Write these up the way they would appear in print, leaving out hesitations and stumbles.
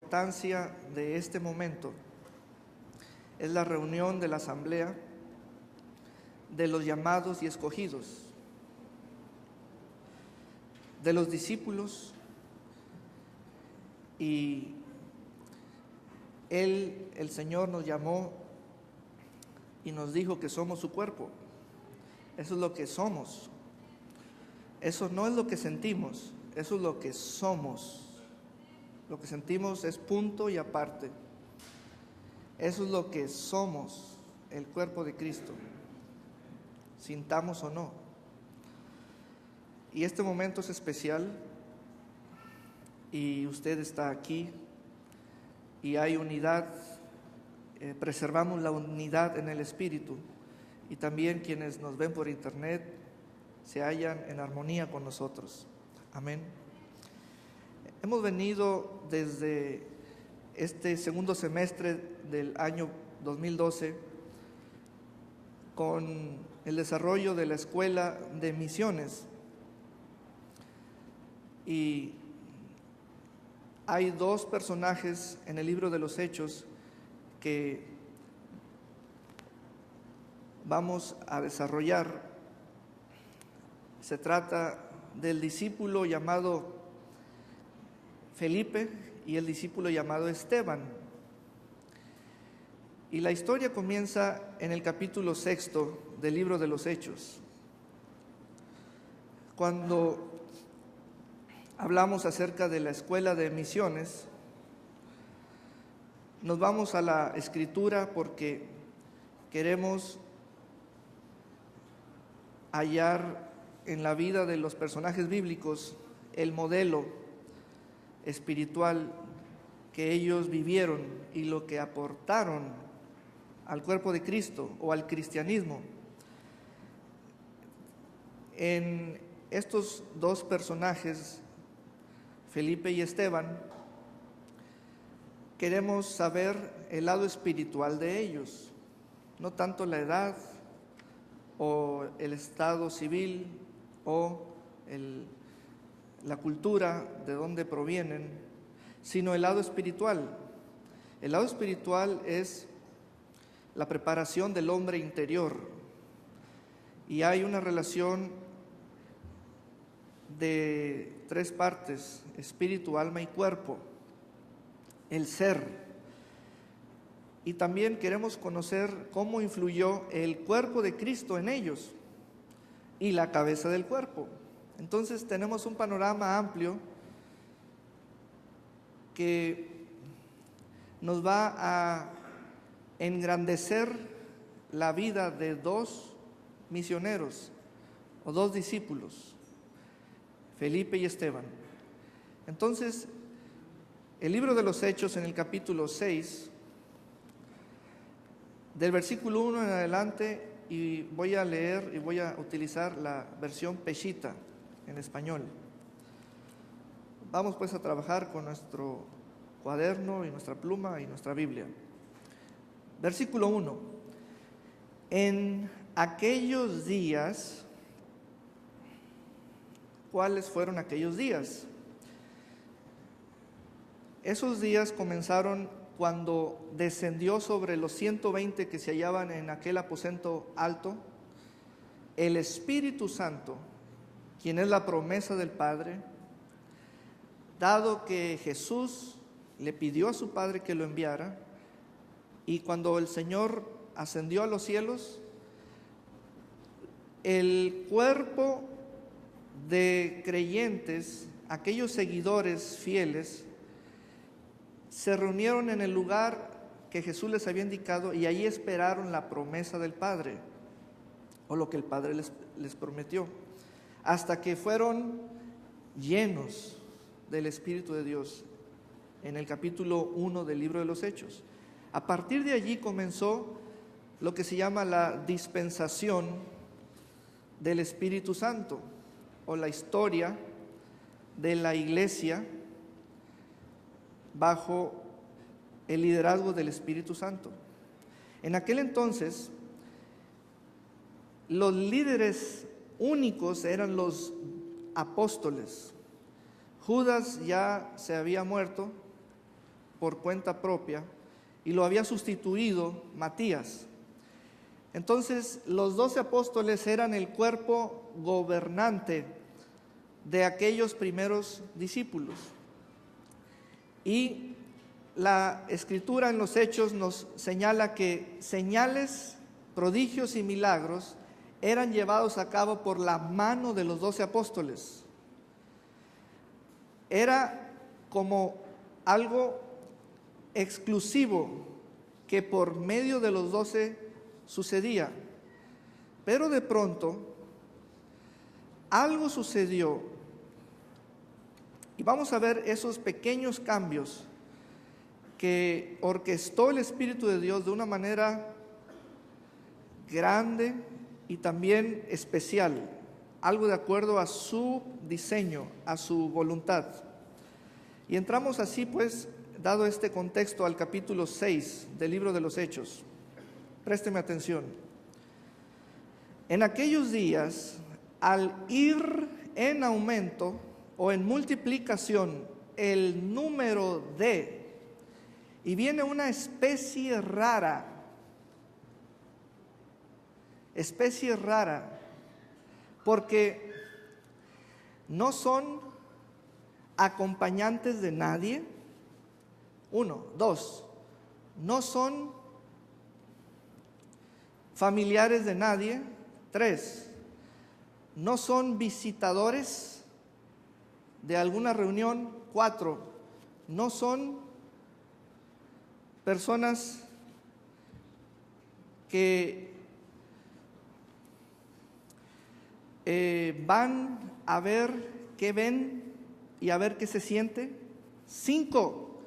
importancia de este momento es la reunión de la asamblea de los llamados y escogidos, de los discípulos, y el Señor nos llamó y nos dijo que somos su cuerpo. Eso es lo que somos. Eso no es lo que sentimos, eso es lo que somos. Lo que sentimos es punto y aparte. Eso es lo que somos, el cuerpo de Cristo, sintamos o no. Y este momento es especial y usted está aquí y hay unidad, preservamos la unidad en el Espíritu, y también quienes nos ven por internet se hallan en armonía con nosotros. Amén. Hemos venido desde este segundo semestre del año 2012 con el desarrollo de la Escuela de Misiones, y hay dos personajes en el libro de los Hechos que vamos a desarrollar. Se trata del discípulo llamado Felipe y el discípulo llamado Esteban. Y la historia comienza en el capítulo 6 del libro de los Hechos, cuando hablamos acerca de la escuela de misiones. Nos vamos a la Escritura porque queremos hallar en la vida de los personajes bíblicos el modelo espiritual que ellos vivieron y lo que aportaron al cuerpo de Cristo o al cristianismo. En estos dos personajes, Felipe y Esteban, queremos saber el lado espiritual de ellos, no tanto la edad o el estado civil o la cultura de donde provienen, sino el lado espiritual. El lado espiritual es la preparación del hombre interior, y hay una relación de tres partes: espíritu, alma y cuerpo, el ser. Y también queremos conocer cómo influyó el cuerpo de Cristo en ellos y la cabeza del cuerpo. Entonces tenemos un panorama amplio que nos va a engrandecer la vida de dos misioneros o dos discípulos, Felipe y Esteban. Entonces, el libro de los Hechos, en el capítulo 6, del versículo 1 en adelante, y voy a leer y voy a utilizar la versión Peshitta en español. Vamos pues a trabajar con nuestro cuaderno y nuestra pluma y nuestra Biblia. Versículo 1. En aquellos días, ¿cuáles fueron aquellos días? Esos días comenzaron cuando descendió sobre los 120 que se hallaban en aquel aposento alto el Espíritu Santo, quien es la promesa del Padre, dado que Jesús le pidió a su Padre que lo enviara. Y cuando el Señor ascendió a los cielos, el cuerpo de creyentes, aquellos seguidores fieles, se reunieron en el lugar que Jesús les había indicado, y allí esperaron la promesa del Padre, o lo que el Padre les prometió, hasta que fueron llenos del Espíritu de Dios, en el capítulo 1 del libro de los Hechos. A partir de allí comenzó lo que se llama la dispensación del Espíritu Santo, o la historia de la iglesia bajo el liderazgo del Espíritu Santo. En aquel entonces, los líderes únicos eran los apóstoles. Judas ya se había muerto, por cuenta propia y lo había sustituido Matías. Entonces, los 12 apóstoles eran el cuerpo gobernante de aquellos primeros discípulos. Y la Escritura en los Hechos nos señala que señales, prodigios y milagros eran llevados a cabo por la mano de los 12 apóstoles. Era como algo exclusivo que por medio de los 12 sucedía. Pero de pronto algo sucedió y vamos a ver esos pequeños cambios que orquestó el Espíritu de Dios de una manera grande y también especial, algo de acuerdo a su diseño, a su voluntad. Y entramos así pues, dado este contexto, al capítulo 6 del libro de los Hechos. Présteme atención. En aquellos días, al ir en aumento o en multiplicación el número de, y viene una especie rara, porque no son acompañantes de nadie. 1, 2, no son familiares de nadie. 3, no son visitadores de alguna reunión. 4, no son personas que van a ver qué ven y a ver qué se siente. 5,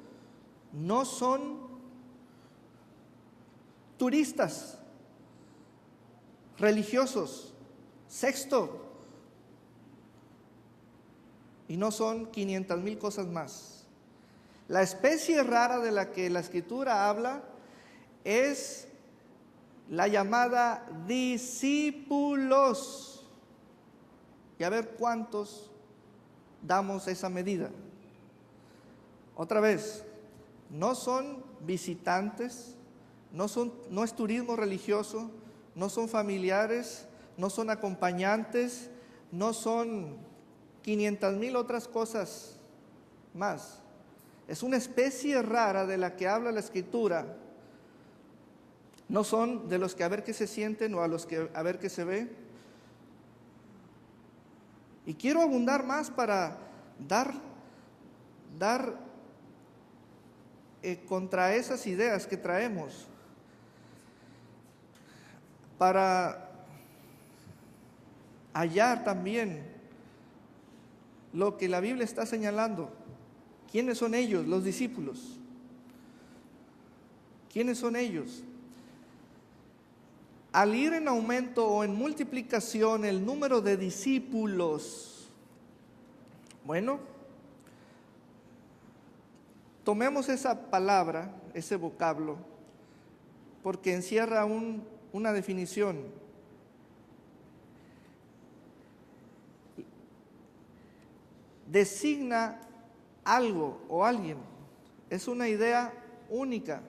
no son turistas religiosos. 6, y no son 500,000 cosas más. La especie rara de la que la Escritura habla es la llamada discípulos. Y a ver cuántos damos esa medida. Otra vez, no son visitantes, no es turismo religioso, no son familiares, no son acompañantes, no son 500,000 otras cosas más. Es una especie rara de la que habla la Escritura. No son de los que a ver qué se sienten o a los que a ver qué se ve. Y quiero abundar más para dar contra esas ideas que traemos, para hallar también lo que la Biblia está señalando. ¿Quiénes son ellos, los discípulos? ¿Quiénes son ellos? Al ir en aumento o en multiplicación el número de discípulos, bueno, tomemos esa palabra, ese vocablo, porque encierra una definición. Designa algo o alguien. Es una idea única.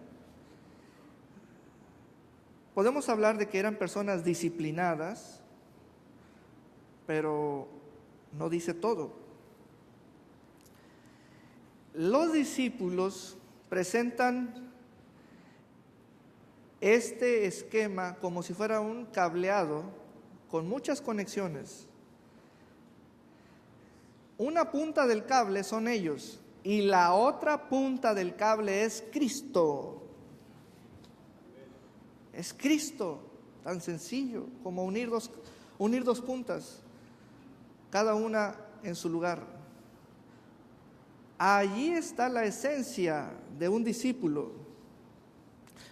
Podemos hablar de que eran personas disciplinadas, pero no dice todo. Los discípulos presentan este esquema como si fuera un cableado con muchas conexiones. Una punta del cable son ellos y la otra punta del cable es Cristo. Es Cristo, tan sencillo como unir dos puntas, cada una en su lugar. Allí está la esencia de un discípulo.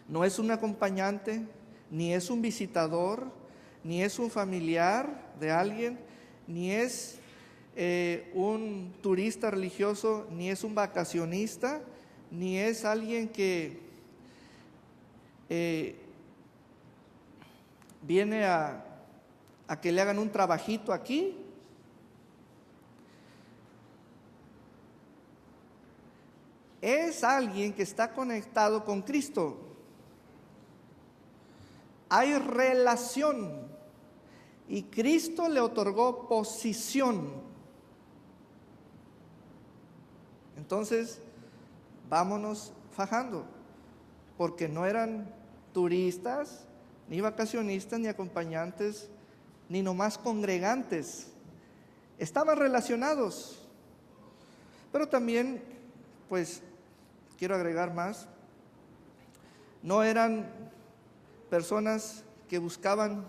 No es un acompañante, ni es un visitador, ni es un familiar de alguien, ni es un turista religioso, ni es un vacacionista, ni es alguien que viene a que le hagan un trabajito aquí. es alguien que está conectado con Cristo. Hay relación y Cristo le otorgó posición. Entonces, vámonos fajando, porque no eran turistas, ni vacacionistas, ni acompañantes, ni nomás congregantes. Estaban relacionados. Pero también, pues, quiero agregar más, no eran personas que buscaban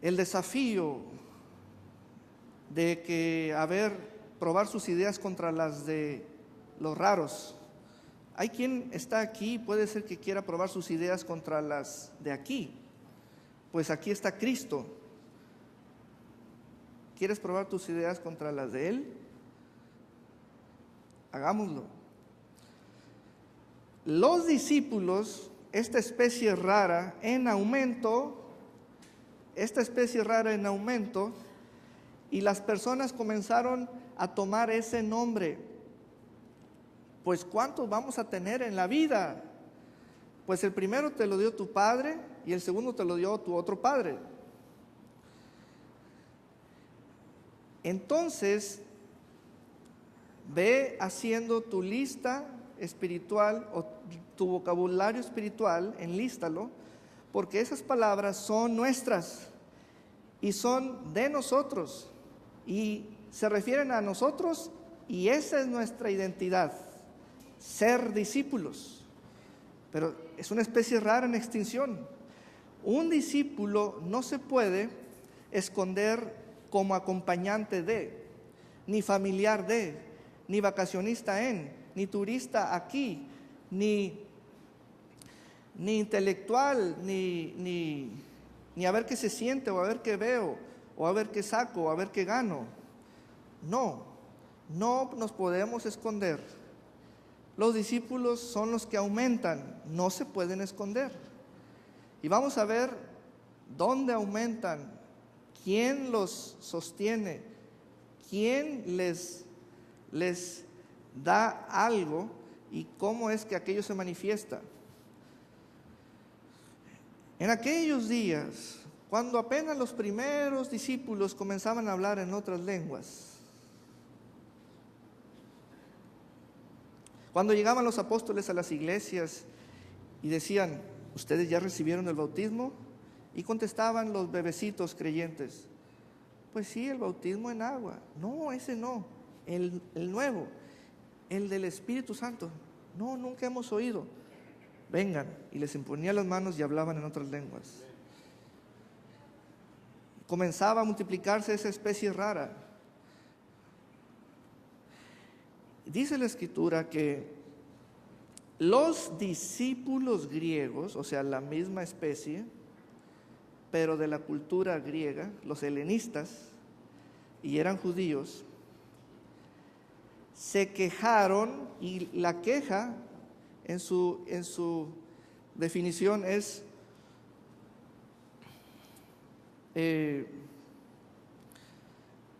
el desafío de probar sus ideas contra las de los raros. Hay quien está aquí, puede ser que quiera probar sus ideas contra las de aquí. Pues aquí está Cristo. ¿Quieres probar tus ideas contra las de Él? Hagámoslo. Los discípulos, esta especie rara en aumento, y las personas comenzaron a tomar ese nombre. Pues ¿cuántos vamos a tener en la vida? Pues el primero te lo dio tu padre y el segundo te lo dio tu otro padre. Entonces, ve haciendo tu lista espiritual o tu vocabulario espiritual, enlístalo, porque esas palabras son nuestras y son de nosotros y se refieren a nosotros y esa es nuestra identidad, ser discípulos. Pero es una especie rara en extinción. Un discípulo no se puede esconder como acompañante de, ni familiar de, ni vacacionista en, ni turista aquí, ni intelectual, ni a ver qué se siente, o a ver qué veo, o a ver qué saco, o a ver qué gano. No nos podemos esconder. Los discípulos son los que aumentan, no se pueden esconder. Y vamos a ver dónde aumentan, quién los sostiene, quién les da algo y cómo es que aquello se manifiesta. En aquellos días, cuando apenas los primeros discípulos comenzaban a hablar en otras lenguas, cuando llegaban los apóstoles a las iglesias y decían, ¿ustedes ya recibieron el bautismo? Y contestaban los bebecitos creyentes, pues sí, el bautismo en agua. No, ese no, el nuevo, el del Espíritu Santo. No, nunca hemos oído. Vengan, y les imponía las manos y hablaban en otras lenguas. Comenzaba a multiplicarse esa especie rara. Dice la Escritura que los discípulos griegos, o sea, la misma especie, pero de la cultura griega, los helenistas, y eran judíos, se quejaron, y la queja en su definición es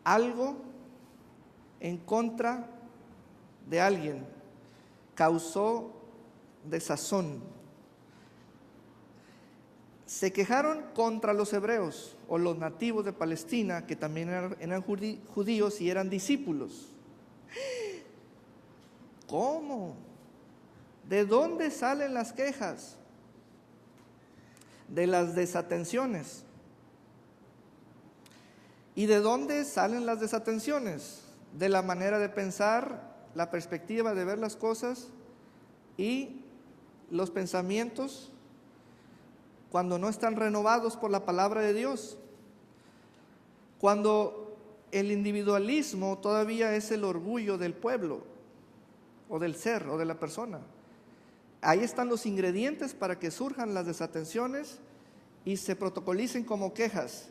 algo en contra de alguien, causó desazón. Se quejaron contra los hebreos o los nativos de Palestina, que también eran judíos y eran discípulos. ¿Cómo? ¿De dónde salen las quejas? De las desatenciones. ¿Y de dónde salen las desatenciones? De la manera de pensar, la perspectiva de ver las cosas y los pensamientos cuando no están renovados por la palabra de Dios. Cuando el individualismo todavía es el orgullo del pueblo o del ser o de la persona. Ahí están los ingredientes para que surjan las desatenciones y se protocolicen como quejas.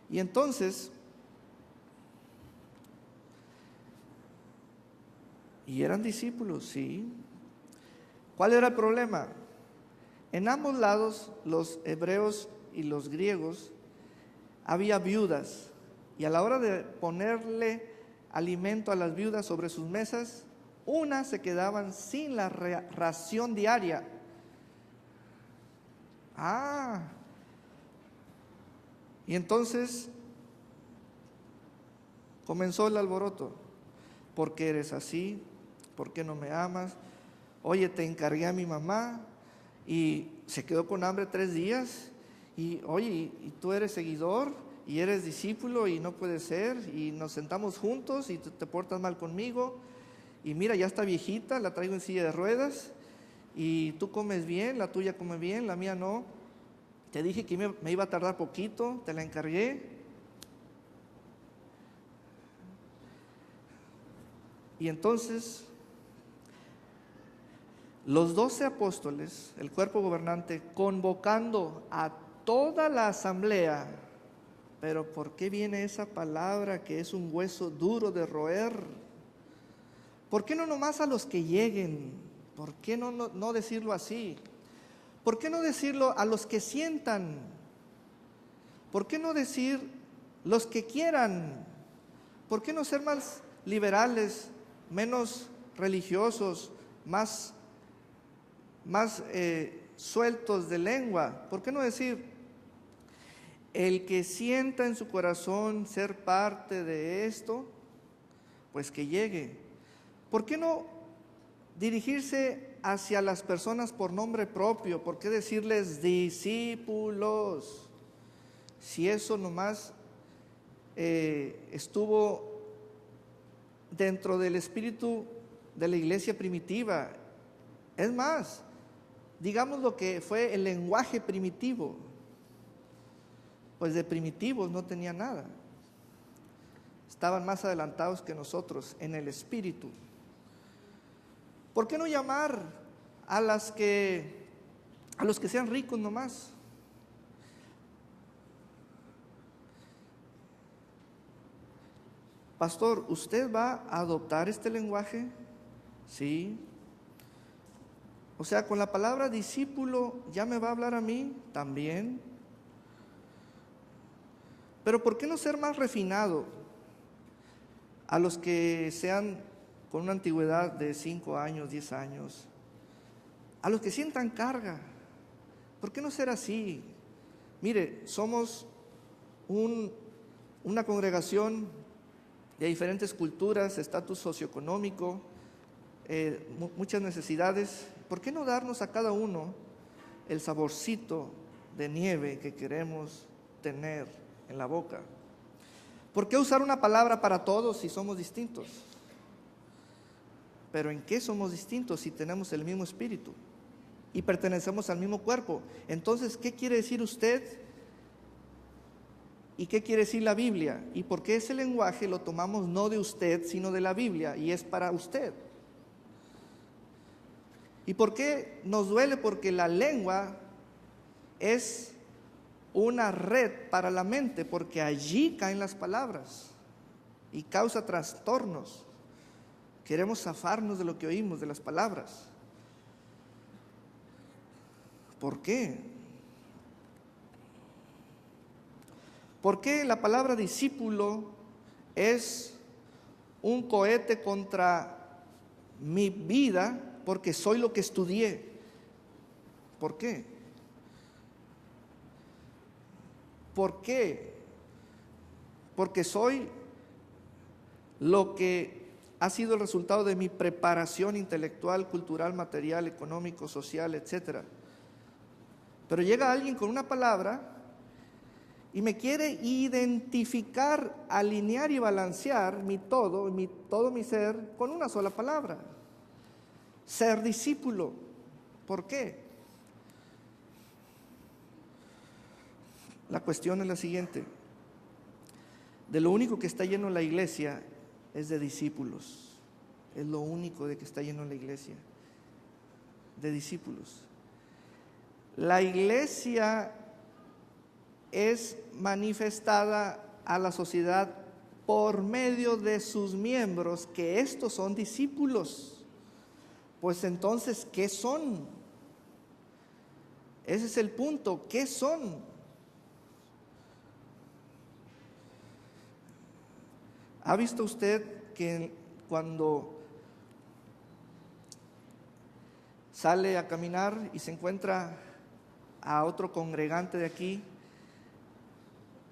Y entonces, y eran discípulos, sí. ¿Cuál era el problema? En ambos lados, los hebreos y los griegos, había viudas. Y a la hora de ponerle alimento a las viudas sobre sus mesas, unas se quedaban sin la ración diaria. Y entonces comenzó el alboroto. ¿Por qué eres así? ¿Por qué no me amas? Oye, te encargué a mi mamá y se quedó con hambre 3 días. Y oye, y tú eres seguidor y eres discípulo y no puede ser. Y nos sentamos juntos y te portas mal conmigo. Y mira, ya está viejita, la traigo en silla de ruedas. Y tú comes bien, la tuya come bien, la mía no. Te dije que me iba a tardar poquito, te la encargué. Y entonces, los 12 apóstoles, el cuerpo gobernante, convocando a toda la asamblea. Pero ¿por qué viene esa palabra que es un hueso duro de roer? ¿Por qué no nomás a los que lleguen? ¿Por qué no decirlo así? ¿Por qué no decirlo a los que sientan? ¿Por qué no decir los que quieran? ¿Por qué no ser más liberales, menos religiosos, más sueltos de lengua? ¿Por qué no decir, el que sienta en su corazón ser parte de esto, pues que llegue? ¿Por qué no dirigirse hacia las personas por nombre propio? ¿Por qué decirles discípulos? Si eso nomás estuvo dentro del espíritu de la iglesia primitiva. Es más, digamos lo que fue el lenguaje primitivo. Pues de primitivos no tenía nada. Estaban más adelantados que nosotros en el espíritu. ¿Por qué no llamar a los que sean ricos nomás? Pastor, ¿usted va a adoptar este lenguaje? Sí. O sea, con la palabra discípulo, ¿ya me va a hablar a mí? También. Pero ¿por qué no ser más refinado? A los que sean con una antigüedad de 5 años, 10 años, a los que sientan carga. ¿Por qué no ser así? Mire, somos una congregación de diferentes culturas, estatus socioeconómico, muchas necesidades. ¿Por qué no darnos a cada uno el saborcito de nieve que queremos tener en la boca? ¿Por qué usar una palabra para todos si somos distintos? Pero ¿en qué somos distintos si tenemos el mismo espíritu y pertenecemos al mismo cuerpo? Entonces, ¿qué quiere decir usted? ¿Y qué quiere decir la Biblia? ¿Y por qué ese lenguaje lo tomamos no de usted, sino de la Biblia? Y es para usted. ¿Y por qué nos duele? Porque la lengua es una red para la mente, porque allí caen las palabras y causa trastornos. Queremos zafarnos de lo que oímos, de las palabras. ¿Por qué? ¿Por qué la palabra discípulo es un cohete contra mi vida? Porque soy lo que estudié. ¿Por qué? ¿Por qué? Porque soy lo que ha sido el resultado de mi preparación intelectual, cultural, material, económico, social, etc. Pero llega alguien con una palabra y me quiere identificar, alinear y balancear todo mi ser con una sola palabra: ser discípulo. ¿Por qué? La cuestión es la siguiente: de lo único que está lleno la iglesia es de discípulos. Es lo único de que está lleno la iglesia, de discípulos. La iglesia es manifestada a la sociedad por medio de sus miembros, que estos son discípulos. Pues entonces, ¿qué son? Ese es el punto. ¿Qué son? ¿Ha visto usted que cuando sale a caminar y se encuentra a otro congregante de aquí,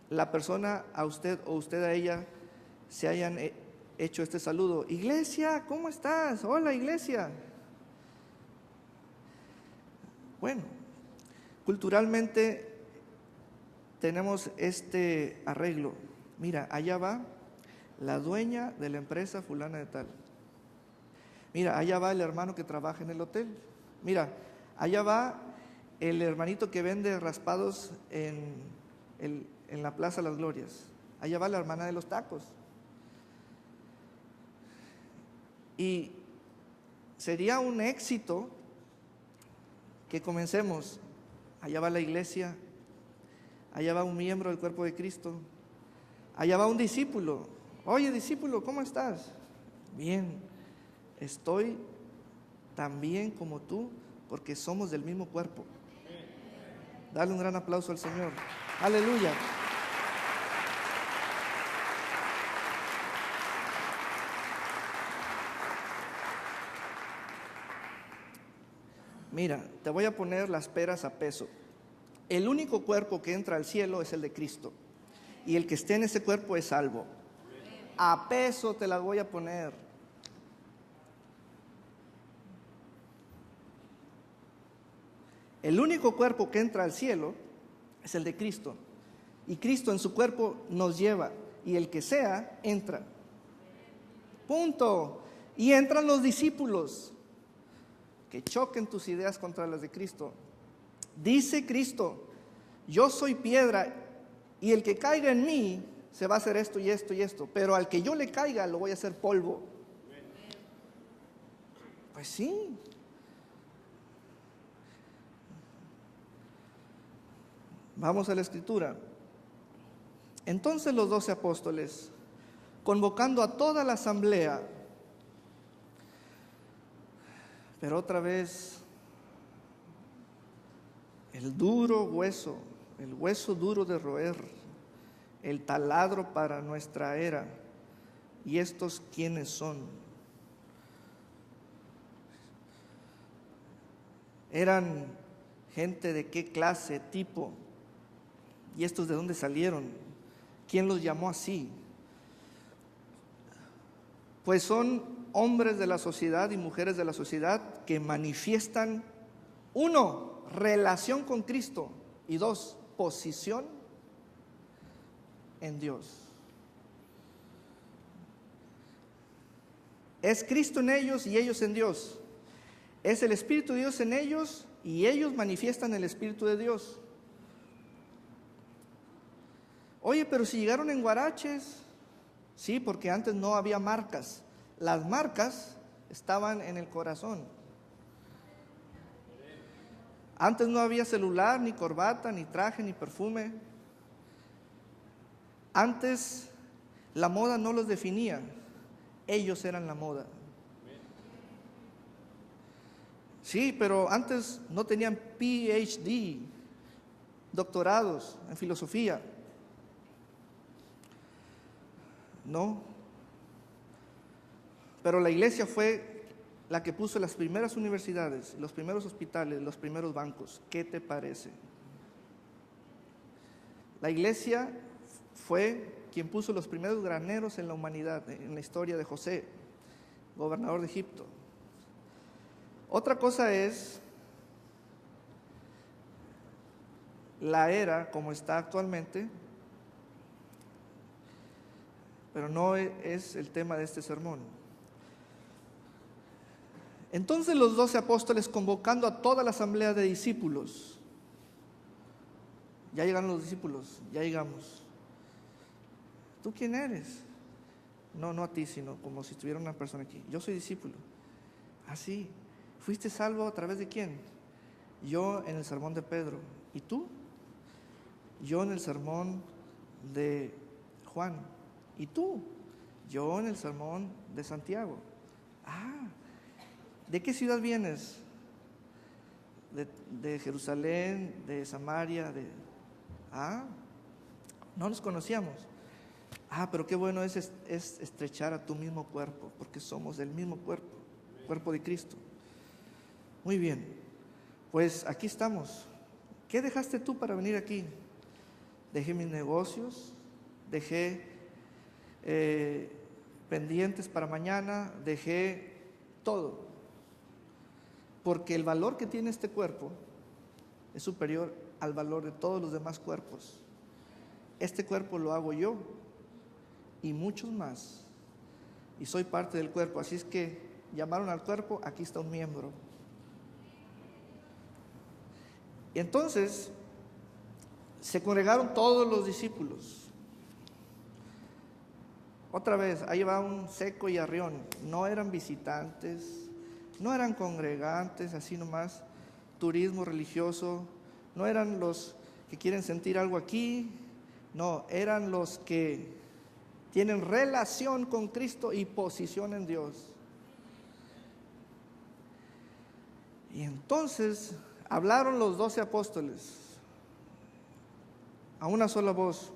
la persona a usted o usted a ella se hayan hecho este saludo: iglesia, ¿cómo estás? Hola, iglesia. Bueno, culturalmente tenemos este arreglo. Mira, allá va la dueña de la empresa fulana de tal. Mira, allá va el hermano que trabaja en el hotel. Mira, allá va el hermanito que vende raspados en la Plaza Las Glorias. Allá va la hermana de los tacos. Y sería un éxito que comencemos: allá va la iglesia, allá va un miembro del cuerpo de Cristo, allá va un discípulo. Oye, discípulo, ¿cómo estás? Bien, estoy tan bien como tú, porque somos del mismo cuerpo. Dale un gran aplauso al Señor. Aleluya. Mira, te voy a poner las peras a peso. El único cuerpo que entra al cielo es el de Cristo, y el que esté en ese cuerpo es salvo. A peso te las voy a poner. El único cuerpo que entra al cielo es el de Cristo, y Cristo en su cuerpo nos lleva, y el que sea, entra. Punto. Y entran los discípulos. Que choquen tus ideas contra las de Cristo. Dice Cristo: yo soy piedra, y el que caiga en mí se va a hacer esto y esto y esto, pero al que yo le caiga lo voy a hacer polvo. Pues sí. Vamos a la escritura. Entonces los 12 apóstoles, convocando a toda la asamblea, pero otra vez el duro hueso, el hueso duro de roer, el taladro para nuestra era. ¿Y estos quiénes son? ¿Eran gente de qué clase, tipo? ¿Y estos de dónde salieron? ¿Quién los llamó así? Pues son hombres de la sociedad y mujeres de la sociedad que manifiestan, 1, relación con Cristo, y 2, posición en Dios. Es Cristo en ellos y ellos en Dios. Es el Espíritu de Dios en ellos y ellos manifiestan el Espíritu de Dios. Oye, pero si llegaron en guaraches. Sí, porque antes no había marcas. Las marcas estaban en el corazón. Antes no había celular, ni corbata, ni traje, ni perfume. Antes la moda no los definía. Ellos eran la moda. Sí, pero antes no tenían PhD, doctorados en filosofía. No. Pero la iglesia fue la que puso las primeras universidades, los primeros hospitales, los primeros bancos. ¿Qué te parece? La iglesia fue quien puso los primeros graneros en la humanidad, en la historia de José, gobernador de Egipto. Otra cosa es la era como está actualmente, pero no es el tema de este sermón. Entonces los 12 apóstoles, convocando a toda la asamblea de discípulos, ya llegaron los discípulos, ya llegamos. ¿Tú quién eres? No a ti, sino como si estuviera una persona aquí. Yo soy discípulo. Ah, sí. ¿Fuiste salvo a través de quién? Yo en el sermón de Pedro. ¿Y tú? Yo en el sermón de Juan. ¿Y tú? Yo en el sermón de Santiago. Ah, ¿de qué ciudad vienes? De Jerusalén, de Samaria, no nos conocíamos. Pero qué bueno es estrechar a tu mismo cuerpo, porque somos del mismo cuerpo, cuerpo de Cristo. Muy bien, pues aquí estamos. ¿Qué dejaste tú para venir aquí? Dejé mis negocios, dejé pendientes para mañana, dejé todo. Porque el valor que tiene este cuerpo es superior al valor de todos los demás cuerpos. Este cuerpo lo hago yo y muchos más. Y soy parte del cuerpo. Así es que llamaron al cuerpo, aquí está un miembro. Y entonces se congregaron todos los discípulos. Otra vez, ahí va un Seco y Arrión. No eran visitantes, no eran congregantes, así nomás, turismo religioso. No eran los que quieren sentir algo aquí. No, eran los que tienen relación con Cristo y posición en Dios. Y entonces hablaron los 12 apóstoles a una sola voz.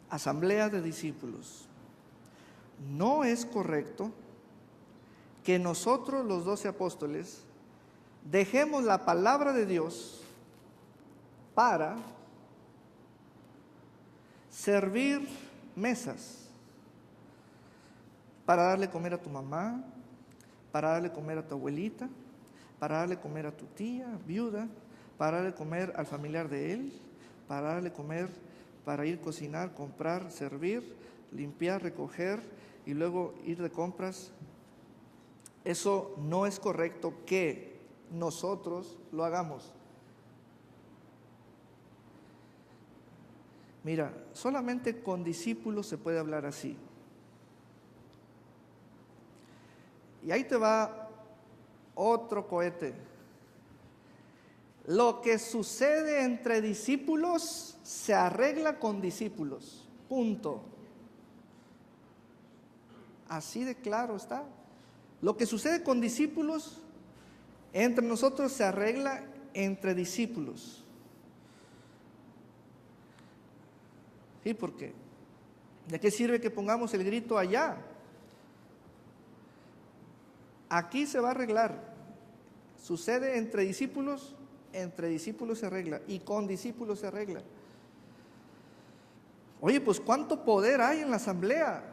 Asamblea de discípulos. No es correcto que nosotros los 12 apóstoles dejemos la palabra de Dios para servir mesas, para darle comer a tu mamá, para darle comer a tu abuelita, para darle comer a tu tía viuda, para darle comer al familiar de él, para darle comer, para ir a cocinar, comprar, servir, limpiar, recoger y luego ir de compras. Eso no es correcto que nosotros lo hagamos. Mira, solamente con discípulos se puede hablar así. Y ahí te va otro cohete. Lo que sucede entre discípulos se arregla con discípulos. Punto. Así de claro está. Lo que sucede con discípulos entre nosotros se arregla entre discípulos. Sí, porque ¿de qué sirve que pongamos el grito allá? Aquí se va a arreglar. Sucede entre discípulos se arregla y con discípulos se arregla. Oye, pues ¿cuánto poder hay en la asamblea?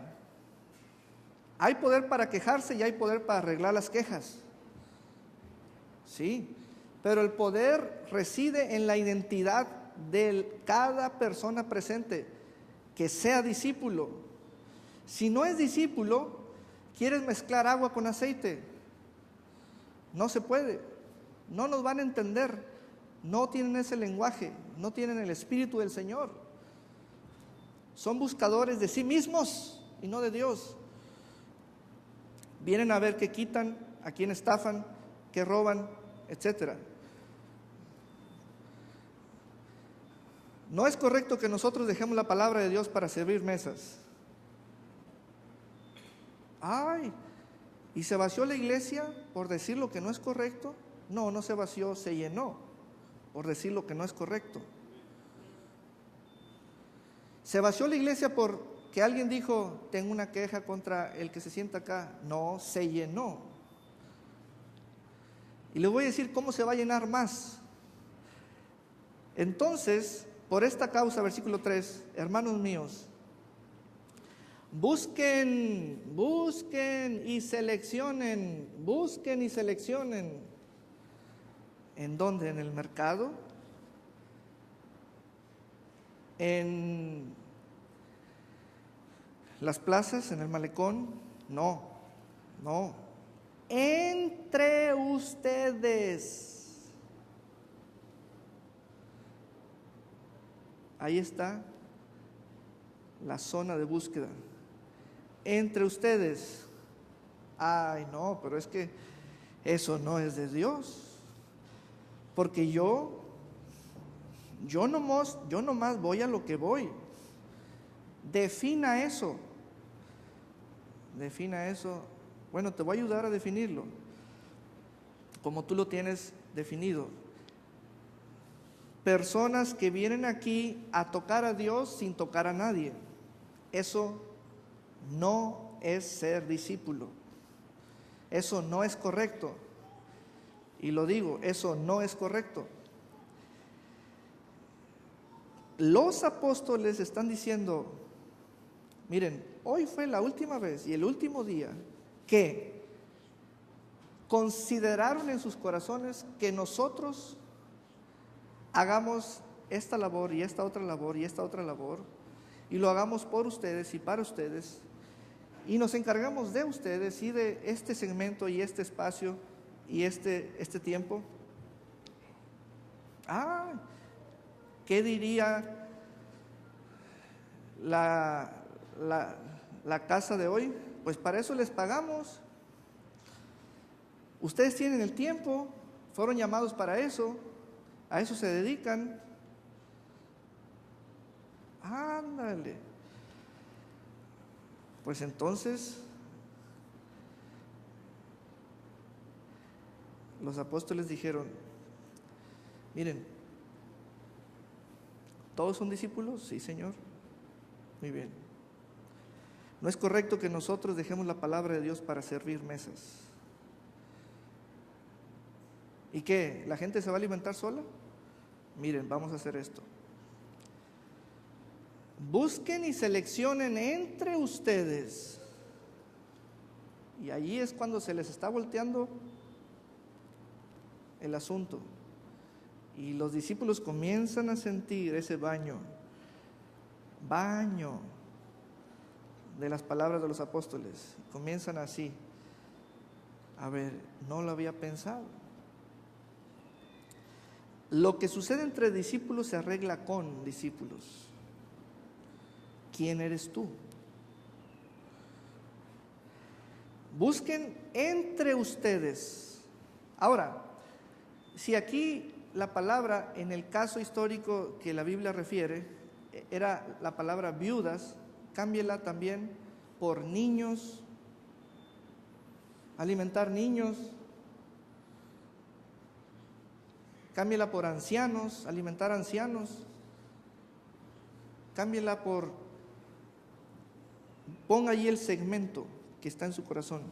Hay poder para quejarse y hay poder para arreglar las quejas. Sí, pero el poder reside en la identidad de cada persona presente, que sea discípulo. Si no es discípulo, quieres mezclar agua con aceite. No se puede. No nos van a entender. No tienen ese lenguaje. No tienen el Espíritu del Señor. Son buscadores de sí mismos y no de Dios. Vienen a ver qué quitan, a quién estafan, qué roban, etc. No es correcto que nosotros dejemos la palabra de Dios para servir mesas. ¿Y se vació la iglesia por decir lo que no es correcto? No, no se vació, se llenó por decir lo que no es correcto. ¿Se vació la iglesia porque alguien dijo, tengo una queja contra el que se sienta acá? No, se llenó. Y les voy a decir cómo se va a llenar más. Entonces, por esta causa, versículo 3, hermanos míos, busquen y seleccionen. ¿En dónde? ¿En el mercado? ¿En las plazas? ¿En el malecón? No. Entre ustedes. Ahí está la zona de búsqueda. Entre ustedes. No, pero es que eso no es de Dios. Porque yo nomás voy a lo que voy. Defina eso. Bueno, te voy a ayudar a definirlo, como tú lo tienes definido. personas que vienen aquí a tocar a Dios sin tocar a nadie. Eso no es ser discípulo. Eso no es correcto. Y lo digo, eso no es correcto. Los apóstoles están diciendo, miren, hoy fue la última vez y el último día que consideraron en sus corazones que nosotros hagamos esta labor y esta otra labor y esta otra labor, y lo hagamos por ustedes y para ustedes, y nos encargamos de ustedes y de este segmento y este espacio y este tiempo. ¿Qué diría la casa de hoy? Pues para eso les pagamos. Ustedes tienen el tiempo, fueron llamados para eso, a eso se dedican. Ándale. Pues entonces los apóstoles dijeron, miren, ¿todos son discípulos? Sí, Señor. Muy bien. No es correcto que nosotros dejemos la palabra de Dios para servir mesas. ¿Y qué? ¿La gente se va a alimentar sola? Miren, vamos a hacer esto. Busquen y seleccionen entre ustedes. Y allí es cuando se les está volteando el asunto. Y los discípulos comienzan a sentir ese baño de las palabras de los apóstoles. Comienzan así. A ver, no lo había pensado. Lo que sucede entre discípulos se arregla con discípulos. ¿Quién eres tú? Busquen entre ustedes. Ahora, si aquí la palabra, en el caso histórico que la Biblia refiere, era la palabra viudas, cámbiela también por niños, alimentar niños. Cámbiela por ancianos, alimentar ancianos. Cámbiela por, ponga allí el segmento que está en su corazón.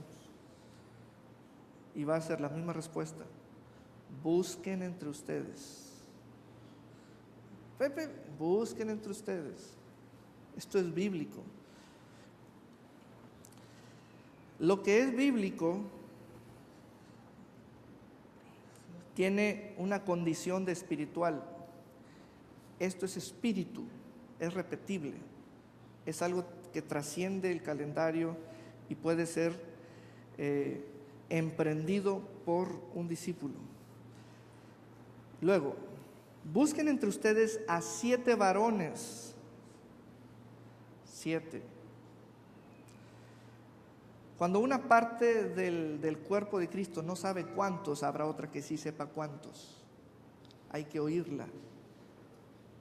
Y va a ser la misma respuesta. Busquen entre ustedes. Pepe, busquen entre ustedes. Esto es bíblico. Lo que es bíblico tiene una condición de espiritual. Esto es espíritu, es repetible, es algo que trasciende el calendario y puede ser emprendido por un discípulo. Luego, busquen entre ustedes a 7 varones. 7. Cuando una parte del cuerpo de Cristo no sabe cuántos, habrá otra que sí sepa cuántos. Hay que oírla.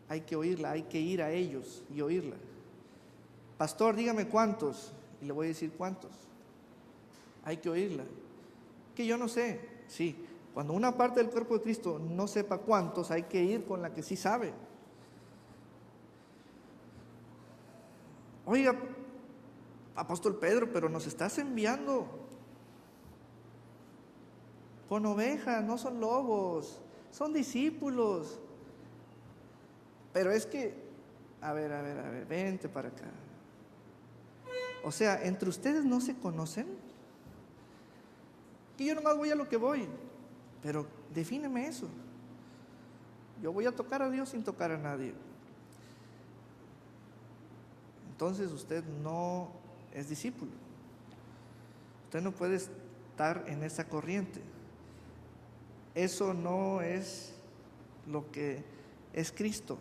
Hay que oírla, hay que ir a ellos y oírla. Pastor, dígame cuántos. Y le voy a decir cuántos. Hay que oírla. Que yo no sé. Sí, cuando una parte del cuerpo de Cristo no sepa cuántos, hay que ir con la que sí sabe. Oiga, Apóstol Pedro, pero nos estás enviando con ovejas, no son lobos, son discípulos. Pero es que, a ver, vente para acá. O sea, ¿entre ustedes no se conocen? Que yo nomás voy a lo que voy, pero defíneme eso. Yo voy a tocar a Dios sin tocar a nadie. Entonces usted no es discípulo. Usted no puede estar en esa corriente. Eso no es lo que es Cristo.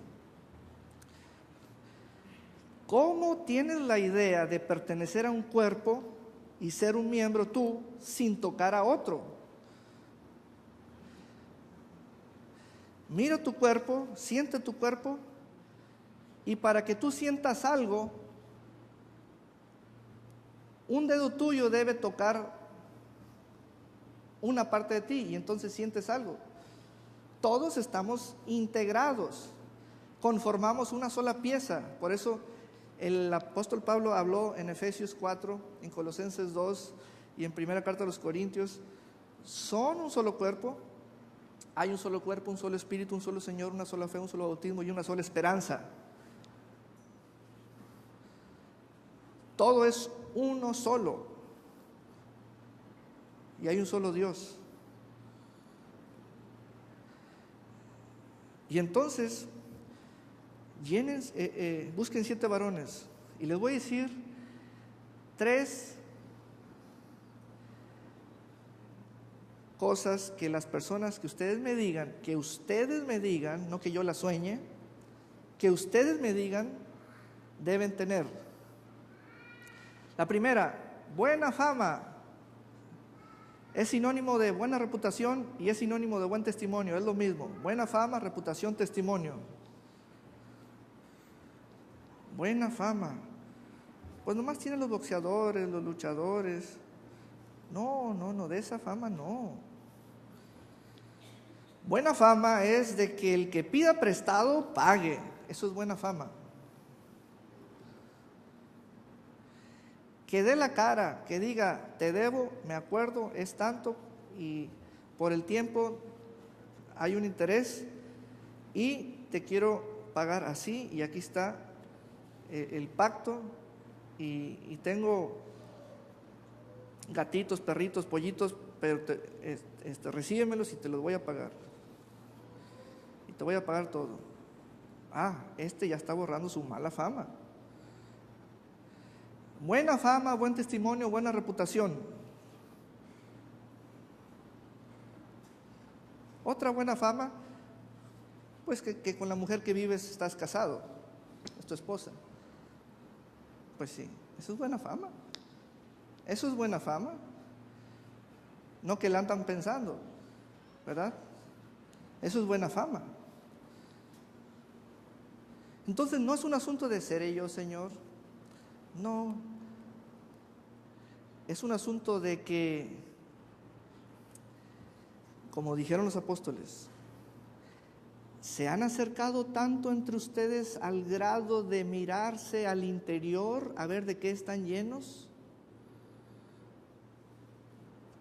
¿Cómo tienes la idea de pertenecer a un cuerpo y ser un miembro tú sin tocar a otro? Mira tu cuerpo, siente tu cuerpo, y para que tú sientas algo, un dedo tuyo debe tocar una parte de ti y entonces sientes algo. todos estamos integrados, conformamos una sola pieza. Por eso el apóstol Pablo habló en Efesios 4, en Colosenses 2 y en primera carta a los Corintios, son un solo cuerpo, hay un solo cuerpo, un solo espíritu, un solo Señor, una sola fe, un solo bautismo y una sola esperanza. Todo es uno solo y hay un solo Dios. Y entonces busquen 7 varones y les voy a decir 3 cosas que las personas que ustedes me digan, no que yo las sueñe, que ustedes me digan deben tener. La primera, buena fama. Es sinónimo de buena reputación y es sinónimo de buen testimonio, es lo mismo. Buena fama, reputación, testimonio. Buena fama. Pues nomás tienen los boxeadores, los luchadores. No, de esa fama no. Buena fama es de que el que pida prestado pague. Eso es buena fama. Que dé la cara, que diga, te debo, me acuerdo, es tanto y por el tiempo hay un interés y te quiero pagar así y aquí está el pacto y tengo gatitos, perritos, pollitos, pero recíbemelos y te los voy a pagar. Y te voy a pagar todo. Ya está borrando su mala fama. Buena fama, buen testimonio, buena reputación. Otra buena fama, pues que con la mujer que vives estás casado, es tu esposa. Pues sí, eso es buena fama. Eso es buena fama. No que la andan pensando, ¿verdad? Eso es buena fama. Entonces no es un asunto de seré yo, Señor. No. Es un asunto de que, como dijeron los apóstoles, ¿se han acercado tanto entre ustedes al grado de mirarse al interior a ver de qué están llenos?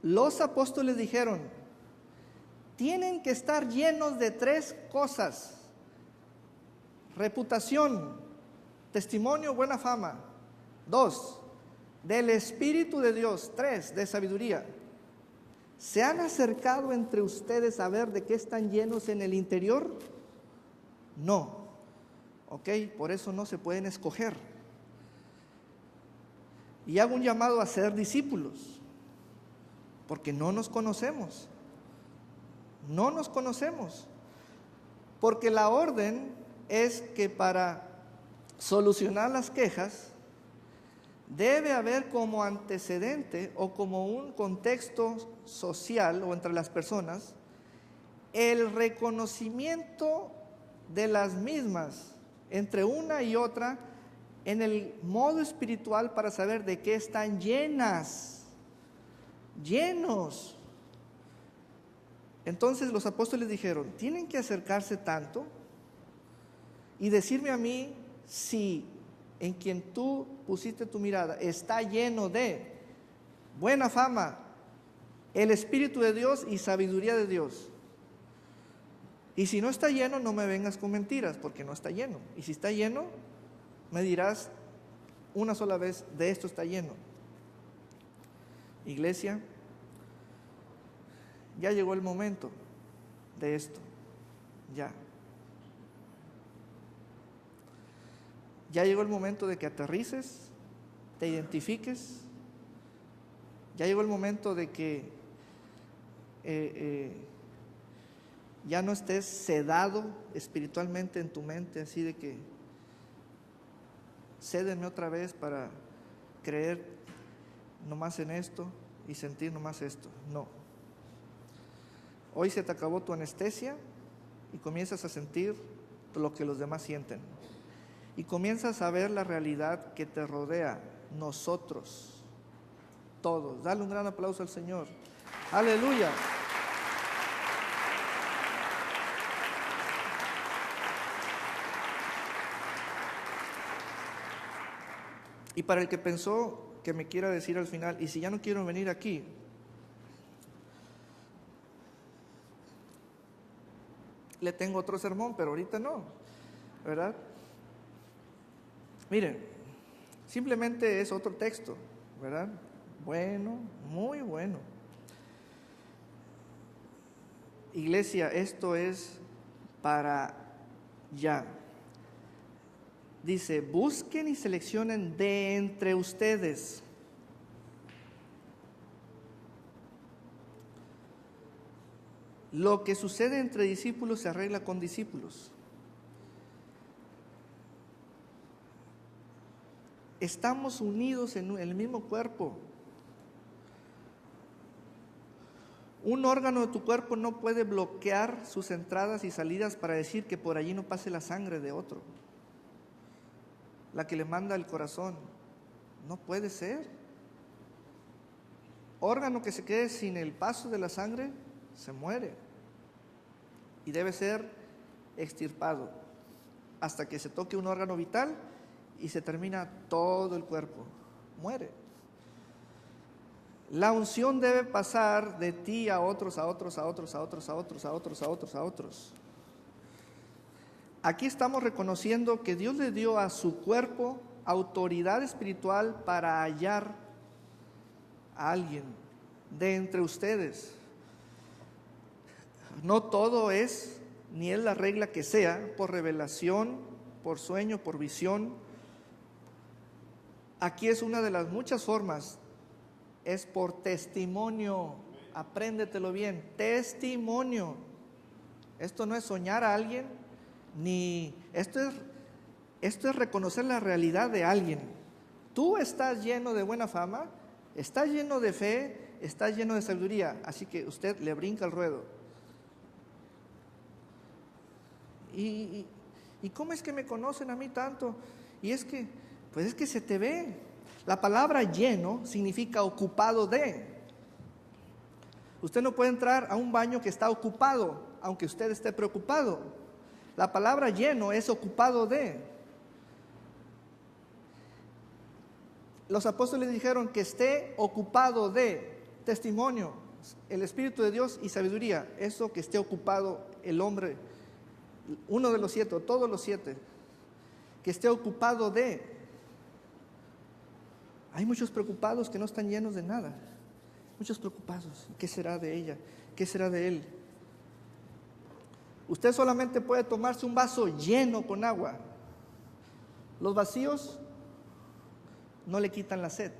Los apóstoles dijeron, tienen que estar llenos de 3 cosas: reputación, testimonio, buena fama. 2, del Espíritu de Dios. 3, de sabiduría. ¿Se han acercado entre ustedes a ver de qué están llenos en el interior? No. Ok, por eso no se pueden escoger. Y hago un llamado a ser discípulos, porque no nos conocemos. No nos conocemos. Porque la orden es que para solucionar las quejas debe haber como antecedente o como un contexto social o entre las personas el reconocimiento de las mismas entre una y otra en el modo espiritual para saber de qué están llenas, llenos. Entonces los apóstoles dijeron, tienen que acercarse tanto y decirme a mí si en quien tú pusiste tu mirada está lleno de buena fama, el Espíritu de Dios y sabiduría de Dios. Y si no está lleno, no me vengas con mentiras, porque no está lleno. Y si está lleno, me dirás una sola vez, de esto está lleno. Iglesia, ya llegó el momento de esto, ya. Ya llegó el momento de que aterrices, te identifiques. Ya llegó el momento de que ya no estés sedado espiritualmente en tu mente, así de que cédeme otra vez para creer nomás en esto y sentir nomás esto. No. Hoy se te acabó tu anestesia y comienzas a sentir lo que los demás sienten. Y comienzas a ver la realidad que te rodea, nosotros, todos. Dale un gran aplauso al Señor. Aleluya. Y para el que pensó que me quiera decir al final, y si ya no quiero venir aquí, le tengo otro sermón, pero ahorita no, ¿verdad? Miren, simplemente es otro texto, ¿verdad? Bueno, muy bueno. Iglesia, esto es para ya. Dice, busquen y seleccionen de entre ustedes. Lo que sucede entre discípulos se arregla con discípulos. Estamos unidos en el mismo cuerpo. Un órgano de tu cuerpo no puede bloquear sus entradas y salidas para decir que por allí no pase la sangre de otro. La que le manda el corazón. No puede ser. Órgano que se quede sin el paso de la sangre, se muere. Y debe ser extirpado hasta que se toque un órgano vital y se termina todo el cuerpo. Muere. La unción debe pasar de ti a otros, a otros, a otros, a otros, a otros, a otros, a otros, a otros. Aquí estamos reconociendo que Dios le dio a su cuerpo autoridad espiritual para hallar a alguien de entre ustedes. No todo es, ni es la regla que sea, por revelación, por sueño, por visión. Aquí es una de las muchas formas, es por testimonio. Apréndetelo bien, testimonio. Esto no es soñar a alguien, ni esto es reconocer la realidad de alguien. Tú estás lleno de buena fama, estás lleno de fe, estás lleno de sabiduría, así que usted le brinca el ruedo. ¿Y cómo es que me conocen a mí tanto? Y es que, pues es que se te ve. La palabra lleno significa ocupado de. Usted no puede entrar a un baño que está ocupado, aunque usted esté preocupado. La palabra lleno es ocupado de. Los apóstoles dijeron que esté ocupado de testimonio, el Espíritu de Dios y sabiduría. Eso que esté ocupado el hombre, uno de los 7, o todos los 7, que esté ocupado de. Hay muchos preocupados que no están llenos de nada. Muchos preocupados. ¿Qué será de ella? ¿Qué será de él? Usted solamente puede tomarse un vaso lleno con agua. Los vacíos no le quitan la sed.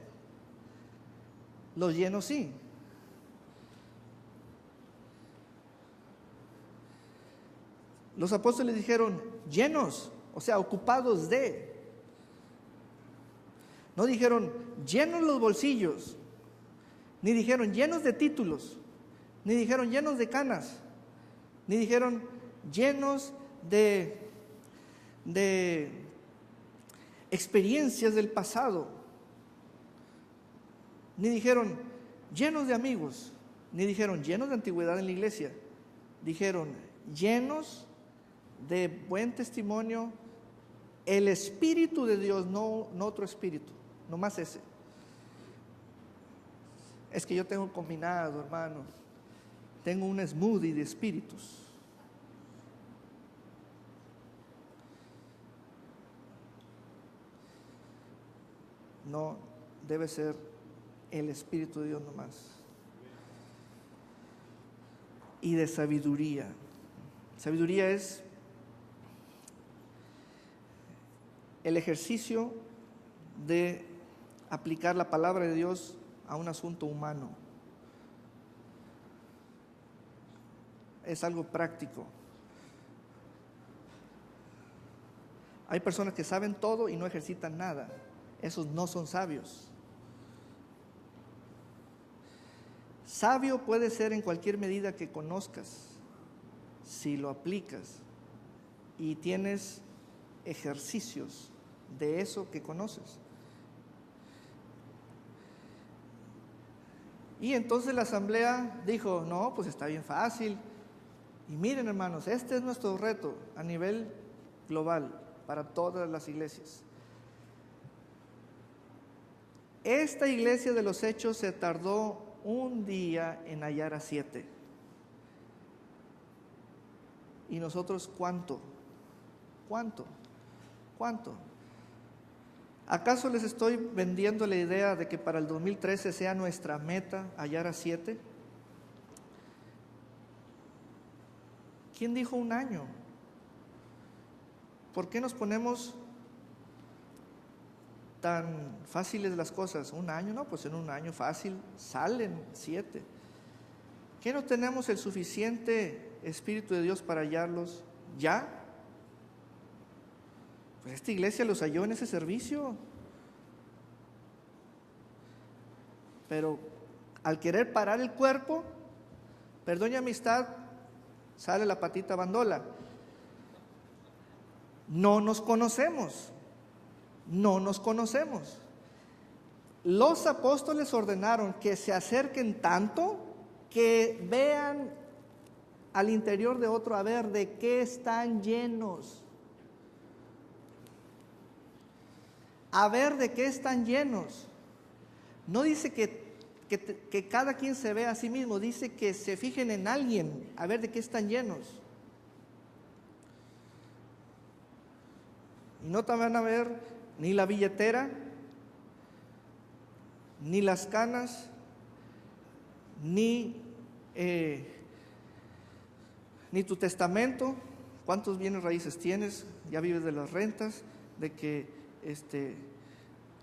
Los llenos sí. Los apóstoles dijeron llenos, o sea, ocupados de. No dijeron llenos los bolsillos, ni dijeron llenos de títulos, ni dijeron llenos de canas, ni dijeron llenos de experiencias del pasado, ni dijeron llenos de amigos, ni dijeron llenos de antigüedad en la iglesia. Dijeron llenos de buen testimonio, el Espíritu de Dios, no otro espíritu, nomás ese. Es que yo tengo combinado, hermano, tengo un smoothie de espíritus. No, debe ser el Espíritu de Dios nomás. Y de sabiduría. Sabiduría es el ejercicio de aplicar la palabra de Dios a un asunto humano. Es algo práctico. Hay personas que saben todo y no ejercitan nada. Esos no son sabios. Sabio puede ser en cualquier medida que conozcas, si lo aplicas y tienes ejercicios de eso que conoces. Y entonces la asamblea dijo, no, pues está bien fácil. Y miren, hermanos, este es nuestro reto a nivel global para todas las iglesias. Esta iglesia de los Hechos se tardó un día en hallar a 7. ¿Y nosotros cuánto? ¿Cuánto? ¿Cuánto? ¿Acaso les estoy vendiendo la idea de que para el 2013 sea nuestra meta hallar a 7? ¿Quién dijo un año? ¿Por qué nos ponemos tan fáciles las cosas? ¿Un año? No, pues en un año fácil salen 7. ¿Qué no tenemos el suficiente Espíritu de Dios para hallarlos ya? Pues esta iglesia los halló en ese servicio. Pero al querer parar el cuerpo, perdón y amistad, sale la patita bandola. No nos conocemos. No nos conocemos. Los apóstoles ordenaron que se acerquen tanto que vean al interior de otro a ver de qué están llenos. A ver de qué están llenos. No dice que cada quien se vea a sí mismo, dice que se fijen en alguien, a ver de qué están llenos. Y no te van a ver ni la billetera, ni las canas, ni tu testamento, cuántos bienes raíces tienes, ya vives de las rentas, de que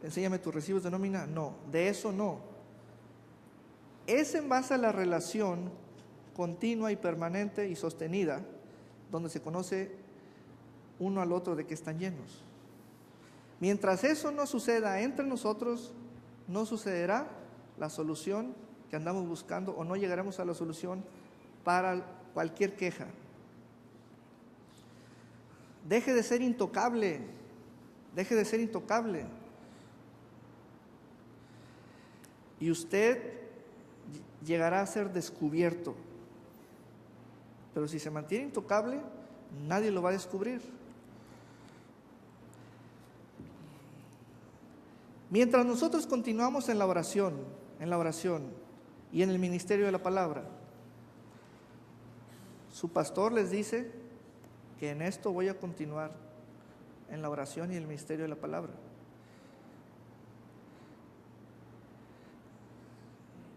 enséñame tus recibos de nómina. No, de eso no. Es en base a la relación continua y permanente y sostenida, donde se conoce uno al otro de que están llenos. Mientras eso no suceda entre nosotros, no sucederá la solución que andamos buscando, o no llegaremos a la solución para cualquier queja. Deje de ser intocable, deje de ser intocable. Y usted llegará a ser descubierto. Pero si se mantiene intocable, nadie lo va a descubrir. Mientras nosotros continuamos en la oración y en el ministerio de la palabra, su pastor les dice que en esto voy a continuar, en la oración y el ministerio de la palabra.